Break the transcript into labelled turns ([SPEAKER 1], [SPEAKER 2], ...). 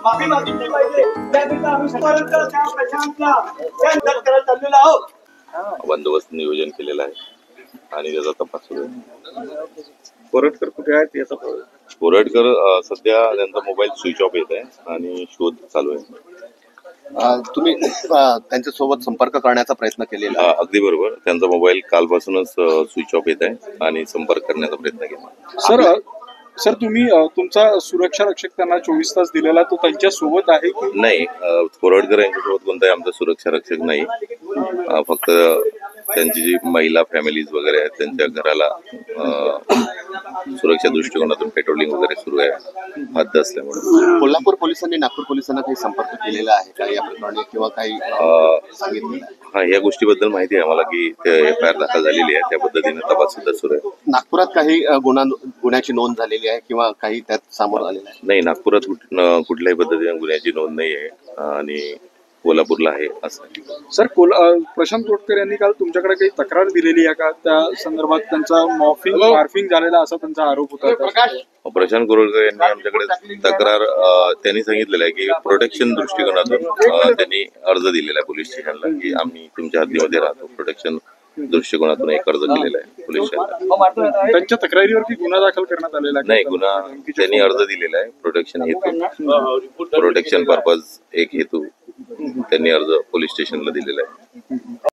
[SPEAKER 1] माफी मागितली पाहिजे. त्याकरिता आम्ही सगळ्यांना त्या प्रशांतला त्या करायला चाललेलो आहोत.
[SPEAKER 2] बंदोबस्त नियोजन केलेलं आहे आणि त्याचा तपास सुरू आहे.
[SPEAKER 3] कोरटकर कुठे आहेत याचा
[SPEAKER 2] कोरटकर सध्या त्यांचा मोबाईल स्विच ऑफ येत आहे आणि शोध चालू आहे.
[SPEAKER 4] तुम्ही त्यांच्यासोबत संपर्क करण्याचा प्रयत्न केलेला आहे?
[SPEAKER 2] अगदी बरोबर. त्यांचा मोबाईल कालपासूनच स्विच ऑफ येत आहे आणि संपर्क करण्याचा प्रयत्न केला.
[SPEAKER 3] सर तुम्ही तुमचा सुरक्षा रक्षक त्यांना 24 तास दिलेला तो त्यांच्या सोबत आहे की
[SPEAKER 2] नाही? कोरटकर यांच्यासोबत कोणताही आमचा सुरक्षा रक्षक नाही. फक्त त्यांची जी महिला फॅमिलीज वगैरे आहेत त्यांच्या घराला सुरक्षा दृष्टिकोनातून पेट्रोलिंग वगैरे सुरू आहे हद्द असल्यामुळे.
[SPEAKER 4] कोल्हापूर पोलिसांनी नागपूर पोलिसांना काही संपर्क केलेला आहे का या प्रकरणी किंवा काही सांगितलेलं आहे?
[SPEAKER 2] हा, या गोष्टीबद्दल माहिती आहे आम्हाला की FIR दाखल झालेली आहे. त्या पद्धतीने तपास सुद्धा सुरू आहे.
[SPEAKER 4] नागपुरात काही गुन्ह्याची नोंद झालेली आहे किंवा काही त्यात सामोरं आलेलं आहे?
[SPEAKER 2] नाही, नागपुरात कुठल्याही पद्धतीने गुन्ह्याची नोंद नाही आहे आणि कोल्हापूरला आहे असं.
[SPEAKER 3] सर प्रशांत कोटकर यांनी काल तुमच्याकडे काही तक्रार दिलेली आहे का त्या संदर्भात? त्यांचा मॉर्फिंग झालेला असा त्यांचा आरोप होता.
[SPEAKER 2] प्रशांत कोरटकर यांनी आमच्याकडे तक्रार त्यांनी सांगितलेलं आहे की प्रोटेक्शन दृष्टिकोनातून त्यांनी अर्ज दिलेला आहे पोलीस स्टेशनला की आम्ही तुमच्या हद्दीमध्ये राहतो. प्रोटेक्शन दृष्टिकोनातून एक अर्ज केलेला आहे पोलीस स्टेशनला.
[SPEAKER 3] त्यांच्या तक्रारीवरती गुन्हा दाखल करण्यात आलेला
[SPEAKER 2] नाही, गुन्हा त्यांनी अर्ज दिलेला आहे. प्रोटेक्शन पर्पज एक हेतू त्यांनी अर्ज पोलीस स्टेशनला दिलेला आहे.